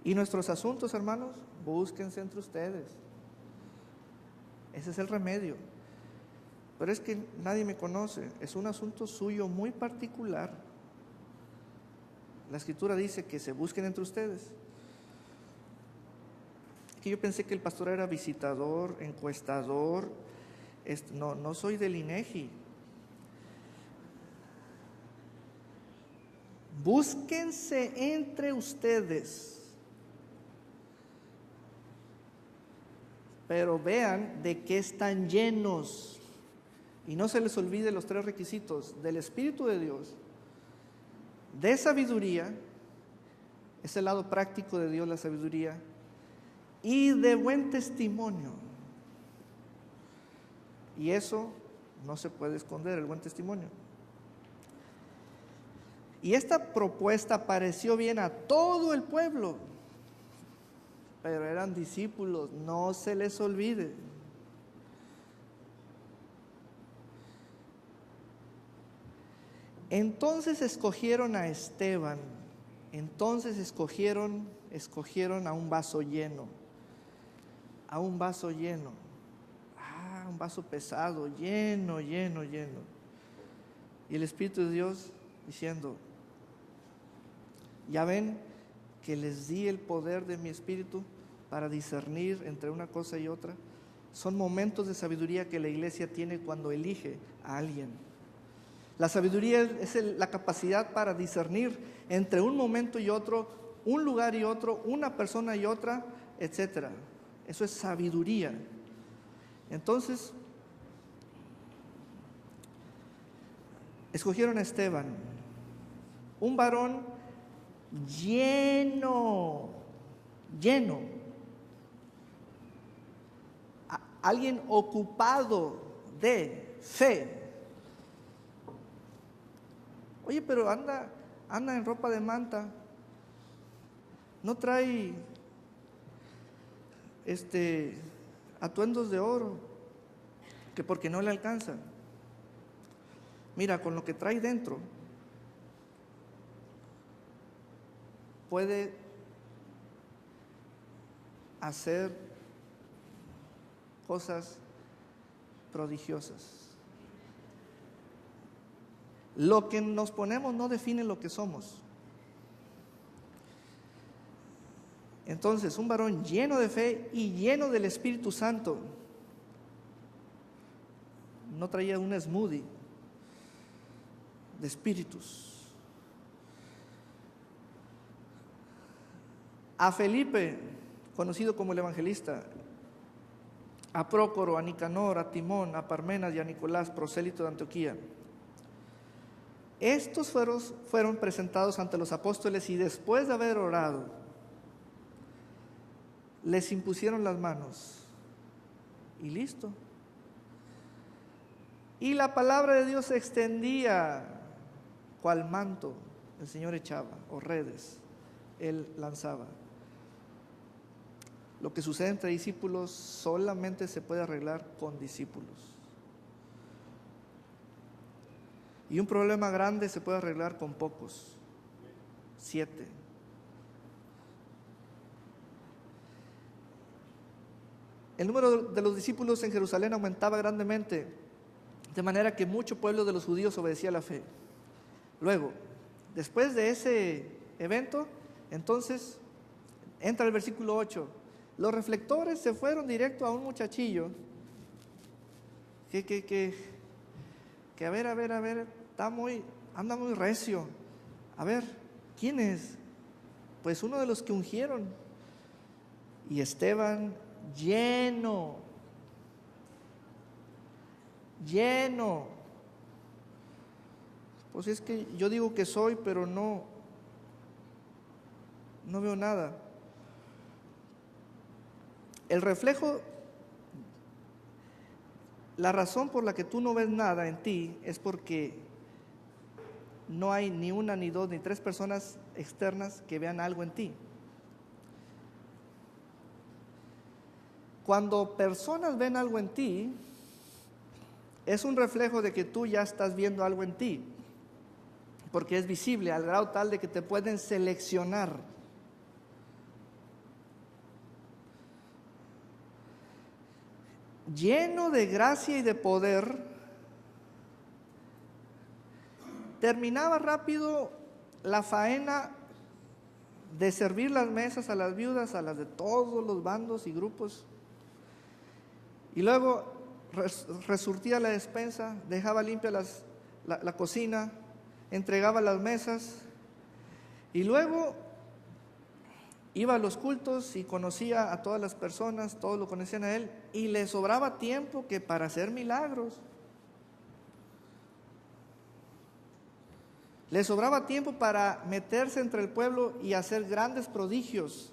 Y nuestros asuntos, hermanos, búsquense entre ustedes. Ese es el remedio. Pero es que nadie me conoce, es un asunto suyo muy particular. La Escritura dice que se busquen entre ustedes. Que yo pensé que el pastor era visitador, encuestador. No soy del INEGI. Búsquense entre ustedes. Pero vean de qué están llenos. Y no se les olvide los 3 requisitos: del Espíritu de Dios, de sabiduría, es el lado práctico de Dios, la sabiduría, y de buen testimonio. Y eso no se puede esconder, el buen testimonio. Y esta propuesta pareció bien a todo el pueblo, pero eran discípulos, no se les olvide. Entonces escogieron a Esteban, entonces escogieron a un vaso lleno, un vaso pesado, lleno. Y el Espíritu de Dios diciendo: ya ven que les di el poder de mi Espíritu para discernir entre una cosa y otra. Son momentos de sabiduría que la iglesia tiene cuando elige a alguien. La sabiduría es la capacidad para discernir entre un momento y otro, un lugar y otro, una persona y otra, etc. Eso es sabiduría. Entonces, escogieron a Esteban, un varón lleno, alguien ocupado de fe. Oye, pero anda anda en ropa de manta, no trae atuendos de oro, que porque no le alcanza. Mira, con lo que trae dentro, puede hacer cosas prodigiosas. Lo que nos ponemos no define lo que somos. Entonces, un varón lleno de fe y lleno del Espíritu Santo no traía un smoothie de espíritus. A Felipe, conocido como el evangelista, a Prócoro, a Nicanor, a Timón, a Parmenas y a Nicolás, prosélito de Antioquía. Estos fueron presentados ante los apóstoles y después de haber orado, les impusieron las manos y listo. Y la palabra de Dios se extendía cual manto el Señor echaba, o redes, Él lanzaba. Lo que sucede entre discípulos solamente se puede arreglar con discípulos. Y un problema grande se puede arreglar con pocos, 7. El número de los discípulos en Jerusalén aumentaba grandemente, de manera que mucho pueblo de los judíos obedecía la fe. Luego, después de ese evento, entonces entra el versículo 8. Los reflectores se fueron directo a un muchachillo que a ver, anda muy recio. A ver, ¿quién es? Pues uno de los que ungieron. Y Esteban, lleno. Pues es que yo digo que soy, pero no veo nada. El reflejo, la razón por la que tú no ves nada en ti es porque no hay ni una, ni dos, ni tres personas externas que vean algo en ti. Cuando personas ven algo en ti, es un reflejo de que tú ya estás viendo algo en ti, porque es visible al grado tal de que te pueden seleccionar. Lleno de gracia y de poder, terminaba rápido la faena de servir las mesas a las viudas, a las de todos los bandos y grupos, y luego resurtía la despensa, dejaba limpia la cocina, entregaba las mesas, y luego iba a los cultos y conocía a todas las personas, todos lo conocían a él, y le sobraba tiempo que para hacer milagros. Le sobraba tiempo para meterse entre el pueblo y hacer grandes prodigios.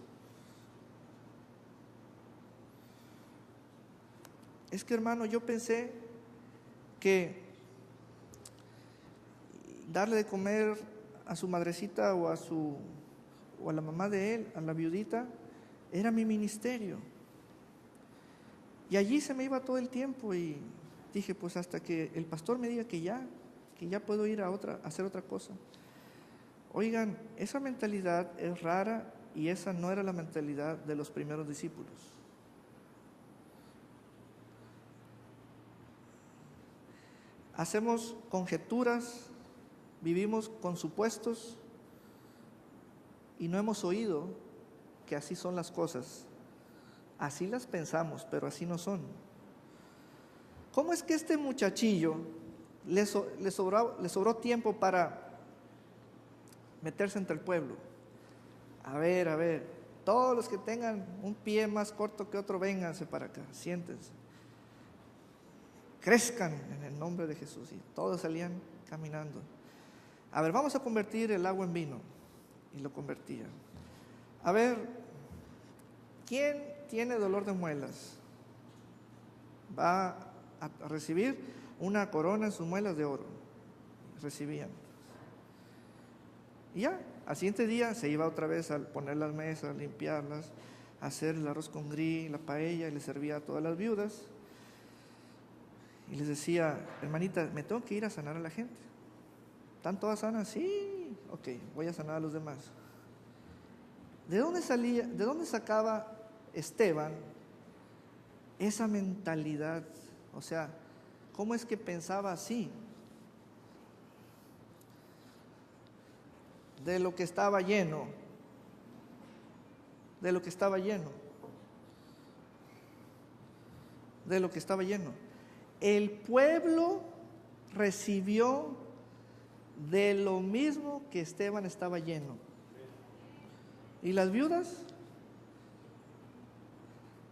Es que, hermano, yo pensé que darle de comer a su madrecita o a la mamá de él, a la viudita, era mi ministerio. Y allí se me iba todo el tiempo y dije, pues hasta que el pastor me diga que ya puedo ir a hacer otra cosa. Oigan, esa mentalidad es rara y esa no era la mentalidad de los primeros discípulos. Hacemos conjeturas, vivimos con supuestos y no hemos oído que así son las cosas. Así las pensamos, pero así no son. ¿Cómo es que este muchachillo le sobró tiempo para meterse entre el pueblo? A ver, todos los que tengan un pie más corto que otro, vénganse para acá, siéntense. Crezcan en el nombre de Jesús. Y todos salían caminando. A ver, vamos a convertir el agua en vino. Y lo convertían. A ver, ¿quién tiene dolor de muelas? Va a recibir 1 corona en sus muelas de oro. Recibían. Y ya, al siguiente día se iba otra vez a poner las mesas, limpiarlas, hacer el arroz con gris, la paella, y le servía a todas las viudas. Y les decía, hermanita, me tengo que ir a sanar a la gente. ¿Están todas sanas? Sí, ok, voy a sanar a los demás. ¿De dónde sacaba Esteban esa mentalidad? O sea, ¿cómo es que pensaba así? De lo que estaba lleno. De lo que estaba lleno. De lo que estaba lleno. El pueblo recibió de lo mismo que Esteban estaba lleno. ¿Y las viudas?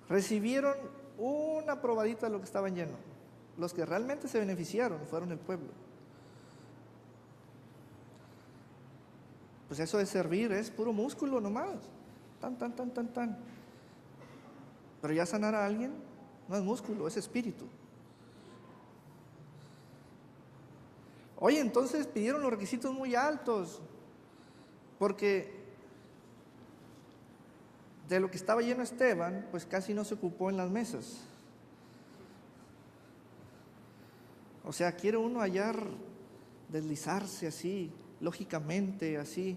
Recibieron una probadita de lo que estaban lleno. Los que realmente se beneficiaron fueron el pueblo. Pues eso de servir es puro músculo nomás. Tan. Pero ya sanar a alguien no es músculo, es espíritu. Oye, entonces pidieron los requisitos muy altos, porque de lo que estaba lleno Esteban, pues casi no se ocupó en las mesas. O sea, quiere uno hallar, deslizarse así, lógicamente, así,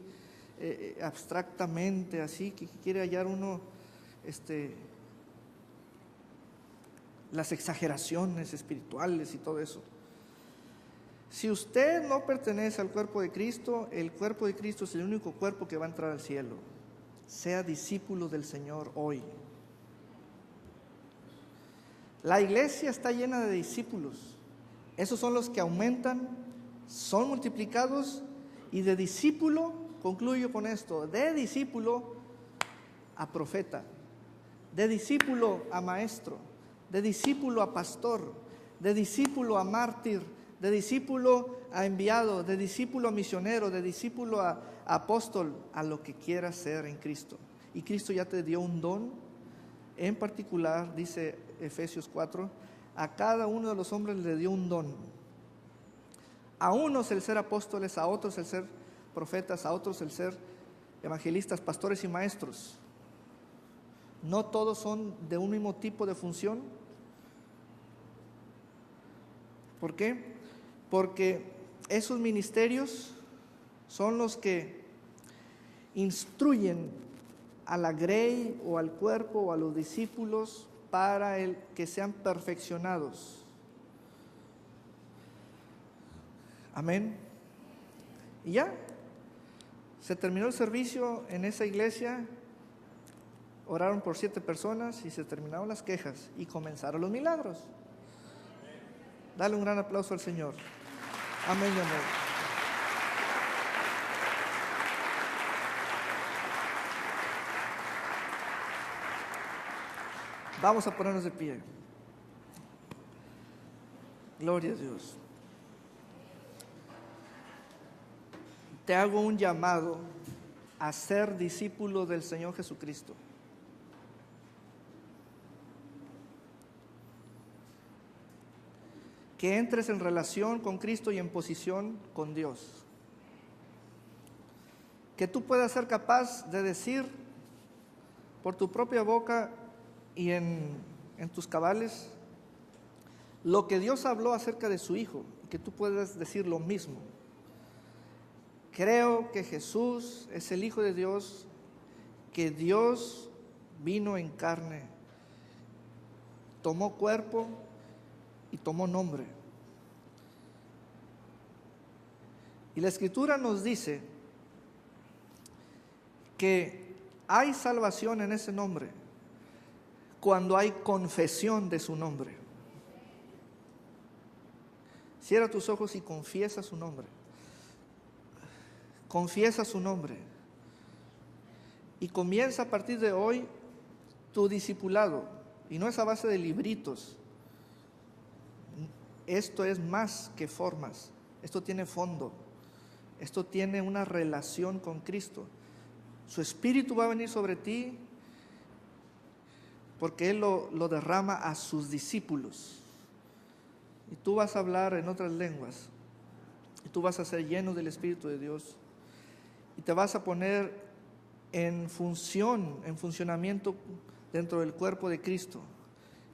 abstractamente, así, que quiere hallar uno las exageraciones espirituales y todo eso. Si usted no pertenece al cuerpo de Cristo, el cuerpo de Cristo es el único cuerpo que va a entrar al cielo. Sea discípulo del Señor hoy. La iglesia está llena de discípulos. Esos son los que aumentan, son multiplicados, y de discípulo, concluyo con esto, de discípulo a profeta, de discípulo a maestro, de discípulo a pastor, de discípulo a mártir, de discípulo a enviado, de discípulo a misionero, de discípulo a apóstol, a lo que quieras ser en Cristo. Y Cristo ya te dio un don, en particular, dice Efesios 4, a cada uno de los hombres le dio un don. A unos el ser apóstoles, a otros el ser profetas, a otros el ser evangelistas, pastores y maestros. No todos son de un mismo tipo de función. ¿Por qué? Porque esos ministerios son los que instruyen a la grey o al cuerpo o a los discípulos para que sean perfeccionados. Amén. Y ya, se terminó el servicio en esa iglesia, oraron por 7 personas y se terminaron las quejas y comenzaron los milagros. Dale un gran aplauso al Señor. Amén y amén. Vamos a ponernos de pie. Gloria a Dios. Te hago un llamado a ser discípulo del Señor Jesucristo. Que entres en relación con Cristo y en posición con Dios. Que tú puedas ser capaz de decir por tu propia boca y en tus cabales lo que Dios habló acerca de su Hijo, que tú puedas decir lo mismo. Creo que Jesús es el Hijo de Dios, que Dios vino en carne, tomó cuerpo y tomó nombre. Y la Escritura nos dice que hay salvación en ese nombre cuando hay confesión de su nombre. Cierra tus ojos y confiesa su nombre. Confiesa su nombre. Y comienza a partir de hoy tu discipulado. Y no es a base de libritos. Esto es más que formas. Esto tiene fondo. Esto tiene una relación con Cristo. Su Espíritu va a venir sobre ti porque Él lo derrama a sus discípulos. Y tú vas a hablar en otras lenguas. Y tú vas a ser lleno del Espíritu de Dios. y te vas a poner en funcionamiento dentro del cuerpo de Cristo.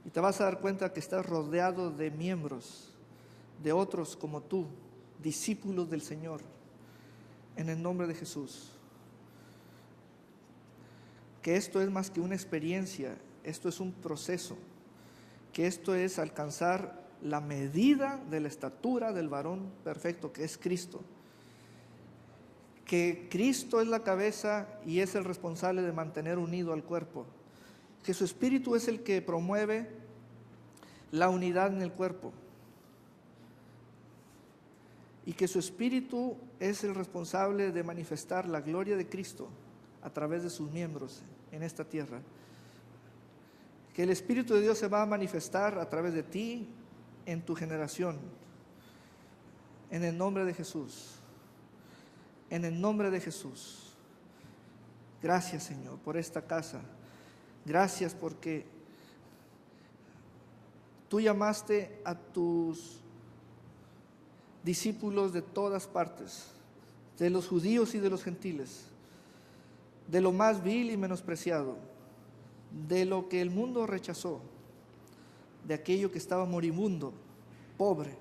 Y te vas a dar cuenta que estás rodeado de miembros, de otros como tú, discípulos del Señor, en el nombre de Jesús. Que esto es más que una experiencia, esto es un proceso, que esto es alcanzar la medida de la estatura del varón perfecto, que es Cristo. Que Cristo es la cabeza y es el responsable de mantener unido al cuerpo. Que su Espíritu es el que promueve la unidad en el cuerpo. Y que su Espíritu es el responsable de manifestar la gloria de Cristo a través de sus miembros en esta tierra. Que el Espíritu de Dios se va a manifestar a través de ti en tu generación. En el nombre de Jesús. En el nombre de Jesús. Gracias, Señor, por esta casa. Gracias porque tú llamaste a tus discípulos de todas partes, de los judíos y de los gentiles, de lo más vil y menospreciado, de lo que el mundo rechazó, de aquello que estaba moribundo, pobre,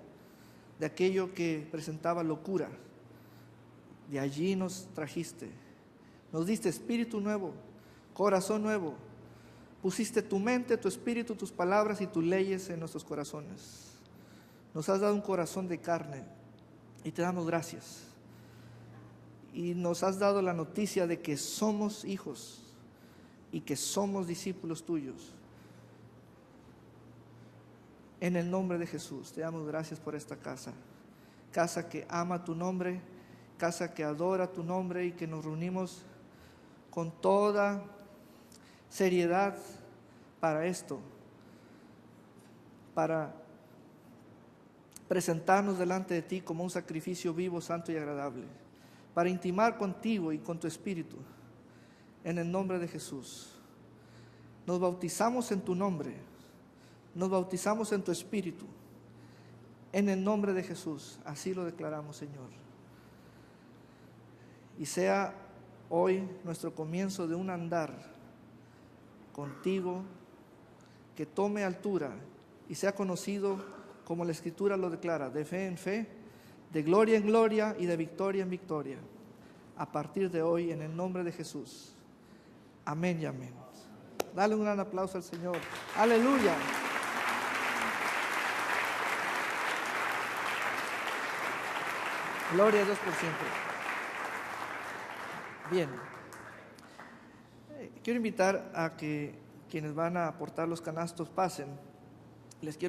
de aquello que presentaba locura. De allí nos trajiste, nos diste espíritu nuevo, corazón nuevo, pusiste tu mente, tu espíritu, tus palabras y tus leyes en nuestros corazones. Nos has dado un corazón de carne y te damos gracias. Y nos has dado la noticia de que somos hijos y que somos discípulos tuyos. En el nombre de Jesús, te damos gracias por esta casa. Casa que ama tu nombre, casa que adora tu nombre y que nos reunimos con toda seriedad para esto, para presentarnos delante de ti como un sacrificio vivo, santo y agradable, para intimar contigo y con tu Espíritu, en el nombre de Jesús. Nos bautizamos en tu nombre, nos bautizamos en tu Espíritu, en el nombre de Jesús, así lo declaramos, Señor. Y sea hoy nuestro comienzo de un andar contigo que tome altura y sea conocido como la Escritura lo declara, de fe en fe, de gloria en gloria y de victoria en victoria, a partir de hoy, en el nombre de Jesús. Amén y amén. Dale un gran aplauso al Señor. Aleluya. Gloria a Dios por siempre. Bien. Quiero invitar a que quienes van a aportar los canastos pasen. Les quiero